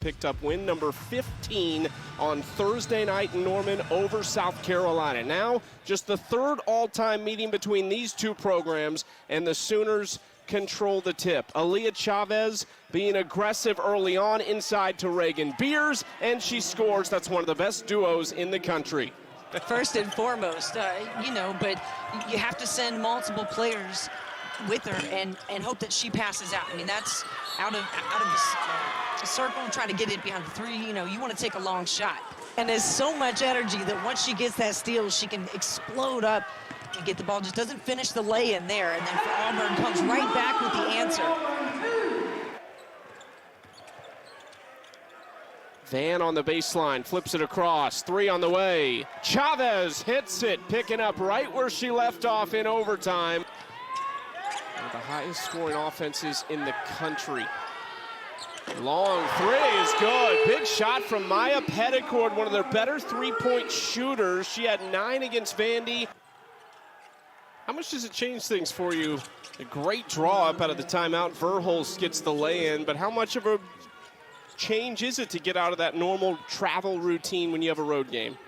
Picked up win number 15 on Thursday night in Norman over South Carolina. Now, just the third all-time meeting between these two programs, and the Sooners control the tip. Aaliyah Chavez being aggressive early on inside to Reagan Beers, and she scores. That's one of the best duos in the country. First and foremost, but you have to send multiple players with her and hope that she passes out. I mean, that's out of the circle, trying to get it behind the three. You want to take a long shot. And there's so much energy that once she gets that steal, she can explode up and get the ball. Just doesn't finish the lay-in there. And then for Auburn, comes right back with the answer. Van on the baseline, flips it across, three on the way. Chavez hits it, picking up right where she left off in overtime. One of the highest scoring offenses in the country. Long three is good. Big shot from Maya Petticord, one of their better three-point shooters. She had 9 against Vandy. How much does it change things for you? A great draw up out of the timeout. Verhulst gets the lay-in, but how much of a change is it to get out of that normal travel routine when you have a road game?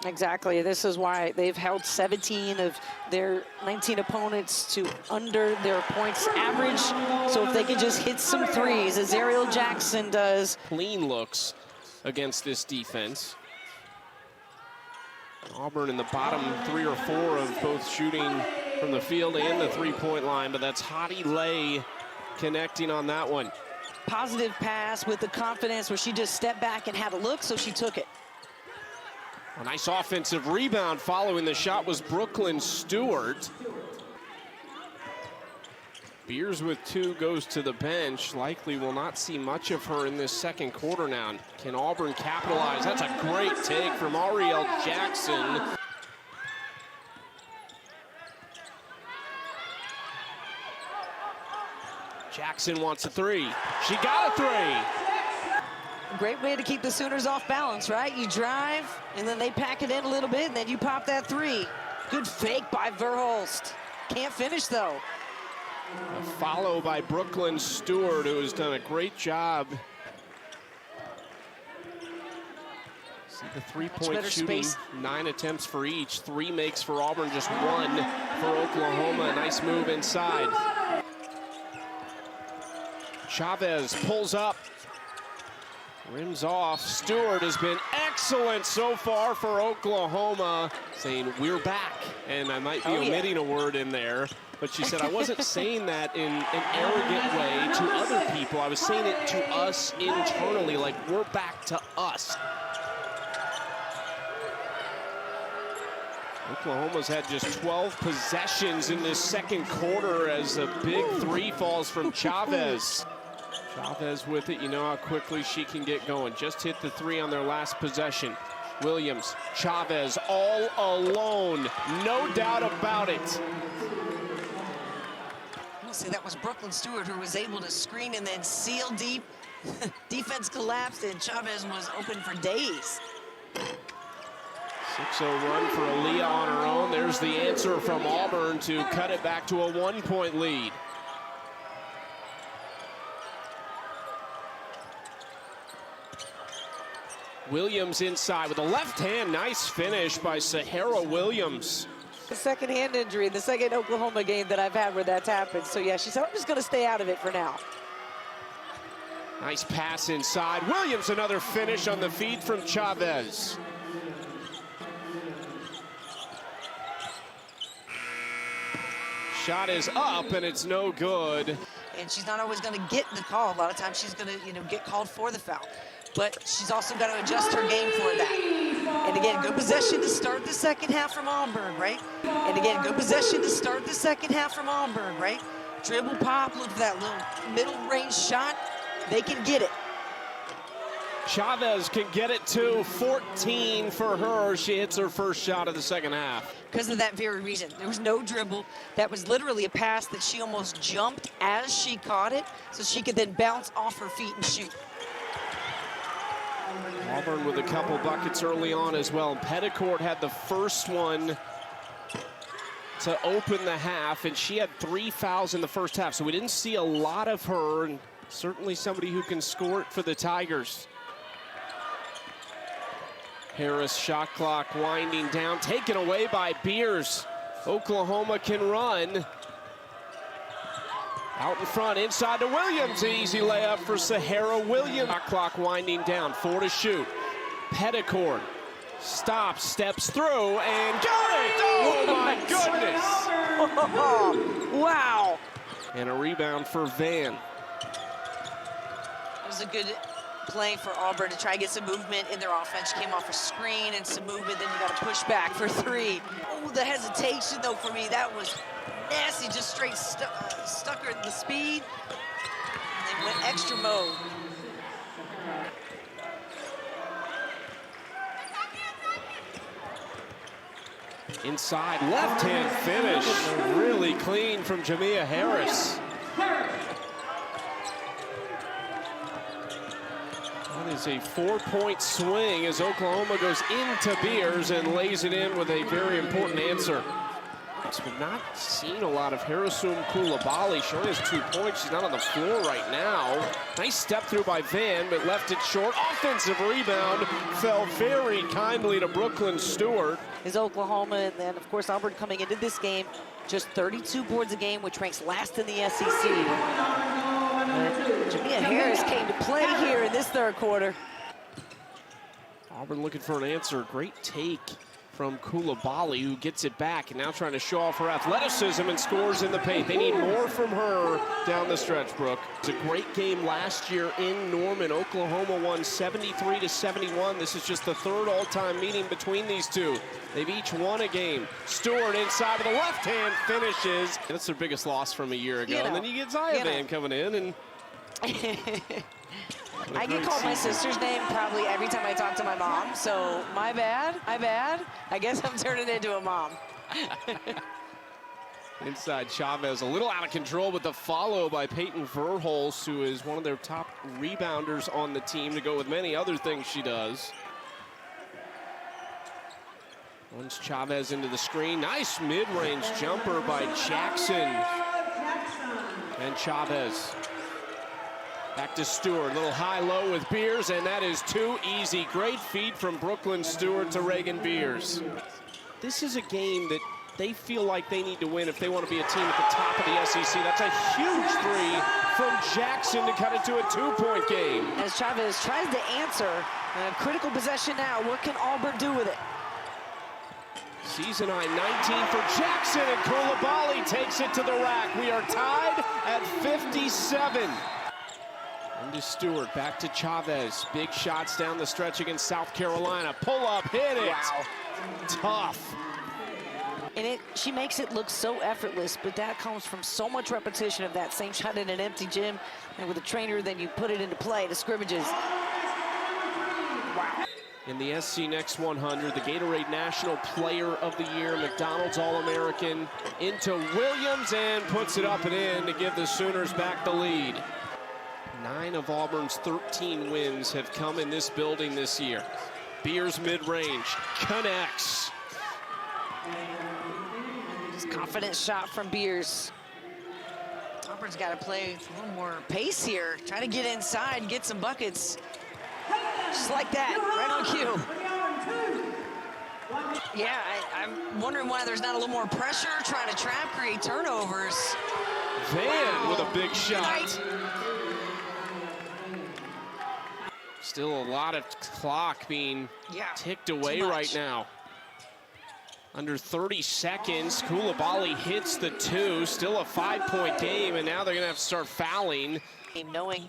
Exactly. This is why they've held 17 of their 19 opponents to under their points average. So if they can just hit some threes, as Ariel Jackson does. Clean looks against this defense. Auburn in the bottom 3 or 4 of both shooting from the field and the three-point line, but that's Hottie Lay connecting on that one. Positive pass with the confidence where she just stepped back and had a look, so she took it. A nice offensive rebound following the shot was Brooklyn Stewart. Beers with 2 goes to the bench. Likely will not see much of her in this second quarter now. Can Auburn capitalize? That's a great take from Ariel Jackson. Jackson wants a 3. She got a 3. Great way to keep the Sooners off balance, right? You drive, and then they pack it in a little bit, and then you pop that 3. Good fake by Verhulst. Can't finish, though. A follow by Brooklyn Stewart, who has done a great job. See the three-point shooting, space. 9 attempts for each. 3 makes for Auburn, just 1 for Oklahoma. A nice move inside. Chavez pulls up. Rims off. Stewart has been excellent so far for Oklahoma, saying we're back. And I might be omitting a word in there, but she said I wasn't saying that in an arrogant way to other people. I was saying it to us internally, like we're back to us. Oklahoma's had just 12 possessions in this second quarter as a big 3 falls from Chavez. Chavez with it, you know how quickly she can get going. Just hit the 3 on their last possession. Williams, Chavez all alone, no doubt about it. I'll say that was Brooklyn Stewart who was able to screen and then seal deep. Defense collapsed and Chavez was open for days. 6-0 run for Aaliyah on her own. There's the answer from Auburn to cut it back to a 1-point lead. Williams inside with a left hand. Nice finish by Sahara Williams. The second hand injury, the second Oklahoma game that I've had where that's happened. So yeah, she said, I'm just going to stay out of it for now. Nice pass inside. Williams, another finish on the feed from Chavez. Shot is up and it's no good. And she's not always going to get the call. A lot of times she's going to, get called for the foul. But she's also got to adjust her game for that. And again, good possession to start the second half from Auburn, right? And again, good possession to start the second half from Auburn, right? Dribble pop, look for that little middle range shot. They can get it. Chavez can get it too. 14 for her. She hits her first shot of the second half. Because of that very reason. There was no dribble. That was literally a pass that she almost jumped as she caught it, so she could then bounce off her feet and shoot. Auburn with a couple buckets early on as well. Petticord had the first one to open the half, and she had 3 fouls in the first half, so we didn't see a lot of her, and certainly somebody who can score it for the Tigers. Harris shot clock winding down, taken away by Beers. Oklahoma can run. Out in front, inside to Williams. Easy layup for Sahara Williams. Shot clock winding down, 4 to shoot. Petticord stops, steps through, and got it! Oh my goodness! Wow! And a rebound for Van. It was a good play for Auburn to try to get some movement in their offense. She came off a screen and some movement, then you got to push back for 3. Oh, the hesitation, though, for me, that was nasty, just straight stuck her in the speed. And they went extra mode. Inside, left-hand finish. Really clean from Jamia Harris. That is a 4-point swing as Oklahoma goes into Beers and lays it in with a very important answer. We've not seen a lot of Harasum Coulibaly. She only has 2 points. She's not on the floor right now. Nice step through by Van, but left it short. Offensive rebound fell very kindly to Brooklyn Stewart. Is Oklahoma, and then, of course, Auburn coming into this game, just 32 boards a game, which ranks last in the SEC. Jamia Harris came to play here in this third quarter. Auburn looking for an answer. Great take from Coulibaly, who gets it back and now trying to show off her athleticism and scores in the paint. They need more from her down the stretch, Brooke. It's a great game last year in Norman. Oklahoma won 73-71. This is just the 3rd all-time meeting between these two. They've each won a game. Stewart inside of the left hand finishes. That's their biggest loss from a year ago. And then you get Zayavan coming in and I get called my sister's name probably every time I talk to my mom, so my bad. I guess I'm turning into a mom. Inside Chavez, a little out of control with the follow by Peyton Verholst, who is one of their top rebounders on the team to go with many other things she does. Runs Chavez into the screen. Nice mid-range jumper by Jackson. And Chavez. Back to Stewart, little high-low with Beers, and that is too easy. Great feed from Brooklyn Stewart to Reagan Beers. This is a game that they feel like they need to win if they want to be a team at the top of the SEC. That's a huge 3 from Jackson to cut it to a 2-point game. As Chavez tries to answer, a critical possession now. What can Auburn do with it? Season high 19 for Jackson, and Coulibaly takes it to the rack. We are tied at 57. Into Stewart, back to Chavez. Big shots down the stretch against South Carolina. Pull up, hit it. Wow. Tough. And she makes it look so effortless, but that comes from so much repetition of that same shot in an empty gym. And with a trainer, then you put it into play to scrimmages. Wow. In the SC Next 100, the Gatorade National Player of the Year, McDonald's All-American, into Williams and puts it up and in to give the Sooners back the lead. 9 of Auburn's 13 wins have come in this building this year. Beers mid-range, connects. Just confident shot from Beers. Auburn's got to play a little more pace here. Try to get inside, get some buckets. Just like that, right on cue. Yeah, I'm wondering why there's not a little more pressure, trying to trap, create turnovers. Van with a big shot. Right. Still a lot of clock being ticked away right now. Under 30 seconds, Coulibaly hits the 2. Still a 5-point game, and now they're going to have to start fouling. Knowing,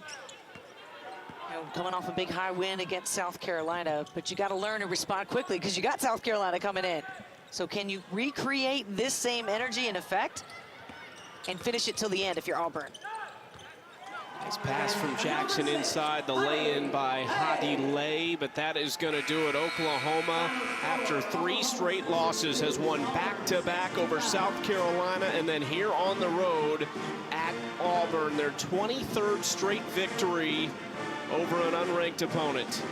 coming off a big high win against South Carolina, but you got to learn to respond quickly because you got South Carolina coming in. So can you recreate this same energy and effect and finish it till the end if you're Auburn? Nice pass from Jackson inside, the lay-in by Hadi Lay, but that is going to do it. Oklahoma, after 3 straight losses, has won back-to-back over South Carolina and then here on the road at Auburn. Their 23rd straight victory over an unranked opponent.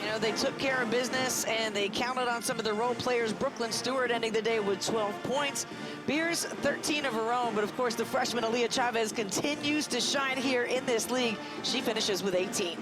You know, they took care of business and they counted on some of the role players. Brooklyn Stewart ending the day with 12 points. Beers, 13 of her own, but of course the freshman Aaliyah Chavez continues to shine here in this league. She finishes with 18.